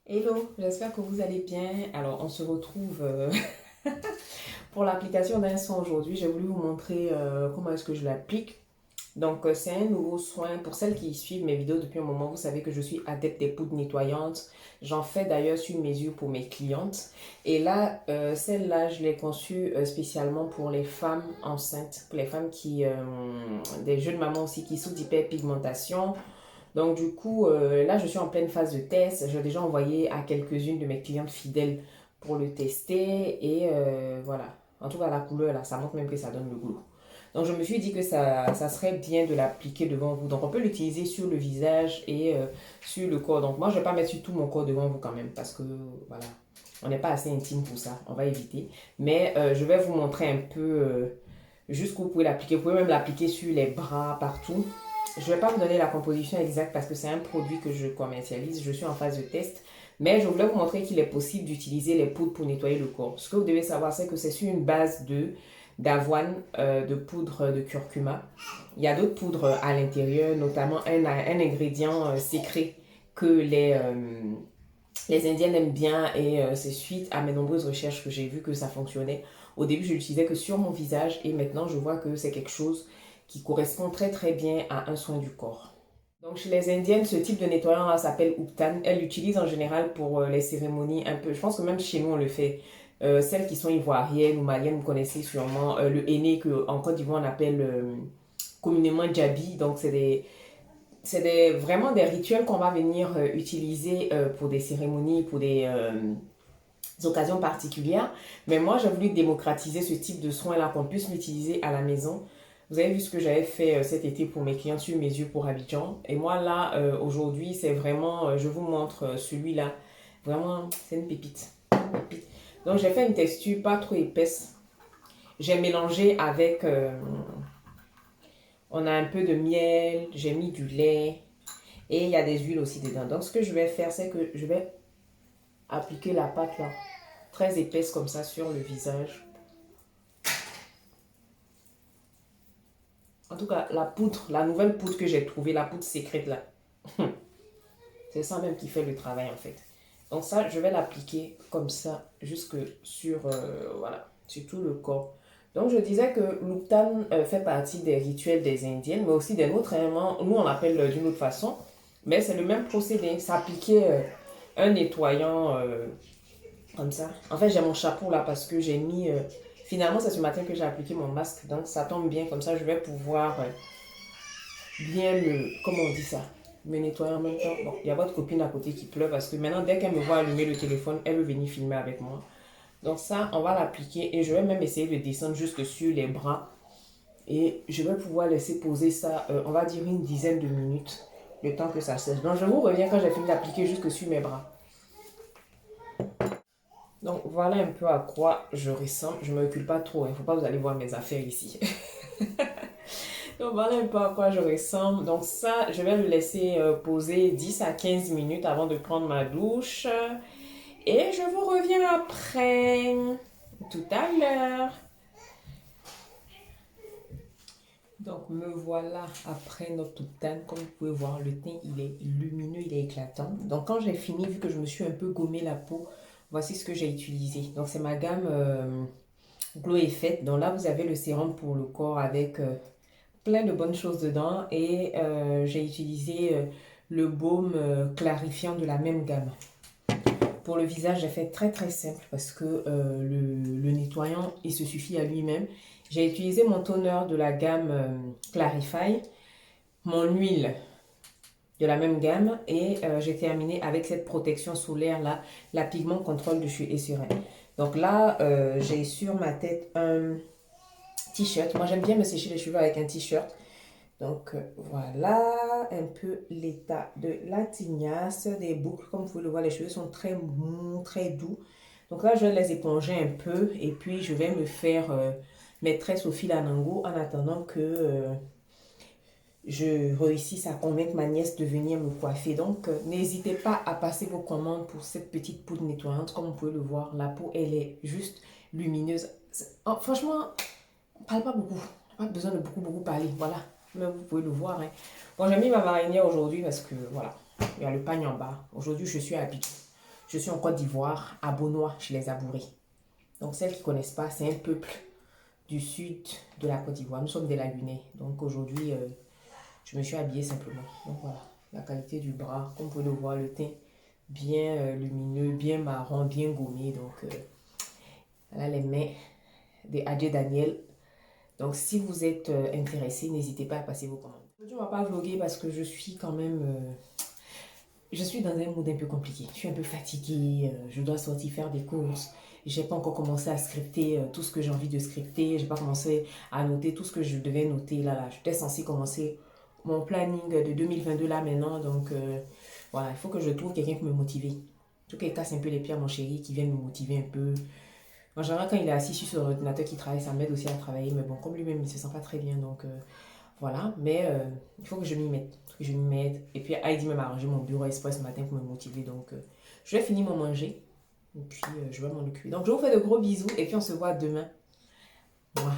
Hello, j'espère que vous allez bien. Alors, on se retrouve pour l'application d'un soin aujourd'hui. J'ai voulu vous montrer comment est-ce que je l'applique. Donc, c'est un nouveau soin. Pour celles qui suivent mes vidéos depuis un moment, vous savez que je suis adepte des poudres nettoyantes. J'en fais d'ailleurs sur mesure pour mes clientes. Et là, celle-là, je l'ai conçue spécialement pour les femmes enceintes, pour les femmes des jeunes mamans aussi qui souffrent d'hyperpigmentation. Donc du coup, là, je suis en pleine phase de test. J'ai déjà envoyé à quelques-unes de mes clientes fidèles pour le tester. Et voilà. En tout cas, la couleur, là, ça montre même que ça donne le glow. Donc je me suis dit que ça serait bien de l'appliquer devant vous. Donc on peut l'utiliser sur le visage et sur le corps. Donc moi, je ne vais pas mettre sur tout mon corps devant vous quand même. Parce que voilà, on n'est pas assez intime pour ça. On va éviter. Mais je vais vous montrer un peu jusqu'où vous pouvez l'appliquer. Vous pouvez même l'appliquer sur les bras, partout. Je ne vais pas vous donner la composition exacte parce que c'est un produit que je commercialise. Je suis en phase de test. Mais je voulais vous montrer qu'il est possible d'utiliser les poudres pour nettoyer le corps. Ce que vous devez savoir, c'est que c'est sur une base d'avoine, de poudre de curcuma. Il y a d'autres poudres à l'intérieur, notamment un ingrédient secret que les Indiennes aiment bien et c'est suite à mes nombreuses recherches que j'ai vu que ça fonctionnait. Au début, je l'utilisais que sur mon visage et maintenant, je vois que c'est quelque chose qui correspond très très bien à un soin du corps. Donc chez les Indiennes, ce type de nettoyant-là s'appelle Uptan. Elles l'utilisent en général pour les cérémonies un peu. Je pense que même chez nous, on le fait. Celles qui sont ivoiriennes ou maliennes, vous connaissez sûrement le henné qu'en Côte d'Ivoire on appelle communément djabi. Donc vraiment des rituels qu'on va venir utiliser pour des cérémonies, pour des occasions particulières. Mais moi, j'ai voulu démocratiser ce type de soins-là, qu'on puisse l'utiliser à la maison. Vous avez vu ce que j'avais fait cet été pour mes clients sur mesure pour Abidjan. Et moi, là, aujourd'hui, c'est vraiment, je vous montre celui-là. Vraiment, c'est une pépite. Une pépite. Donc, j'ai fait une texture pas trop épaisse. J'ai mélangé avec, on a un peu de miel, j'ai mis du lait et il y a des huiles aussi dedans. Donc, ce que je vais faire, c'est que je vais appliquer la pâte là, très épaisse comme ça sur le visage. En tout cas, la poudre, la nouvelle poudre que j'ai trouvée, la poudre secrète là, c'est ça même qui fait le travail en fait. Donc ça, je vais l'appliquer comme ça jusque sur, voilà, sur tout le corps. Donc je disais que l'Uptan fait partie des rituels des Indiennes, mais aussi des nôtres. Hein. Nous, on l'appelle d'une autre façon, mais c'est le même procédé. S'appliquer un nettoyant comme ça. En fait, j'ai mon chapeau là parce que j'ai mis... finalement, c'est ce matin que j'ai appliqué mon masque, donc ça tombe bien. Comme ça, je vais pouvoir bien comment on dit ça, me nettoyer en même temps. Bon, il y a votre copine à côté qui pleure parce que maintenant, dès qu'elle me voit allumer le téléphone, elle veut venir filmer avec moi. Donc ça, on va l'appliquer et je vais même essayer de descendre jusque sur les bras. Et je vais pouvoir laisser poser ça, on va dire une dizaine de minutes, le temps que ça sèche. Donc je vous reviens quand j'ai fini d'appliquer jusque sur mes bras. Donc voilà un peu à quoi je ressemble. Je ne me recule pas trop, il ne faut pas que vous allez voir mes affaires ici. Donc voilà un peu à quoi je ressemble. Donc ça, je vais le laisser poser 10 à 15 minutes avant de prendre ma douche. Et je vous reviens après. Tout à l'heure. Donc me voilà après notre teint. Comme vous pouvez voir, le teint il est lumineux, il est éclatant. Donc quand j'ai fini, vu que je me suis un peu gommé la peau, voici ce que j'ai utilisé. Donc c'est ma gamme Glow Effect. Donc là vous avez le sérum pour le corps avec plein de bonnes choses dedans. Et j'ai utilisé le baume clarifiant de la même gamme. Pour le visage, j'ai fait très très simple parce que le nettoyant, il se suffit à lui-même. J'ai utilisé mon toner de la gamme Clarify, mon huile de la même gamme et j'ai terminé avec cette protection solaire là, la Pigment Control de chez Essurin. Donc là, j'ai sur ma tête un t-shirt. Moi, j'aime bien me sécher les cheveux avec un t-shirt. Donc voilà un peu l'état de la tignasse, des boucles. Comme vous pouvez le voir, les cheveux sont très mous, très doux. Donc là, je vais les éponger un peu et puis je vais me faire mes tresses au fil à nango en attendant que je réussisse à convaincre ma nièce de venir me coiffer. Donc n'hésitez pas à passer vos commandes pour cette petite poudre nettoyante. Comme vous pouvez le voir, la peau, elle est juste lumineuse. Oh, franchement, on parle pas beaucoup. On n'a pas besoin de beaucoup parler. Voilà. Mais vous pouvez le voir. Hein. Bon, j'ai mis ma marinière aujourd'hui parce que voilà, il y a le pagne en bas. Aujourd'hui, je suis à pied. Je suis en Côte d'Ivoire, à Bonois, chez les Abourés. Donc, celles qui ne connaissent pas, c'est un peuple du sud de la Côte d'Ivoire. Nous sommes des Lagunais. Donc, aujourd'hui, je me suis habillée simplement. Donc, voilà. La qualité du bras, comme vous pouvez le voir, le teint bien lumineux, bien marron, bien gommé. Donc, voilà les mains des Adje Daniel. Donc, si vous êtes intéressé, n'hésitez pas à passer vos commandes. Aujourd'hui, on ne va pas vlogger parce que je suis quand même... je suis dans un mood un peu compliqué. Je suis un peu fatiguée. Je dois sortir faire des courses. J'ai pas encore commencé à scripter tout ce que j'ai envie de scripter. J'ai pas commencé à noter tout ce que je devais noter. Là, j'étais censée commencer mon planning de 2022 là maintenant. Donc, voilà, il faut que je trouve quelqu'un pour me motiver. Tout qui casse un peu les pieds à mon chéri, qui vient me motiver un peu. En général, quand il est assis sur l'ordinateur qui travaille, ça m'aide aussi à travailler. Mais bon, comme lui-même, il se sent pas très bien. Donc, voilà. Mais il faut que je m'y mette. Il faut que je m'y mette. Et puis, Heidi m'a arrangé mon bureau express ce matin pour me motiver. Donc, je vais finir mon manger. Et puis, je vais m'en occuper. Donc, je vous fais de gros bisous. Et puis, on se voit demain. Voilà.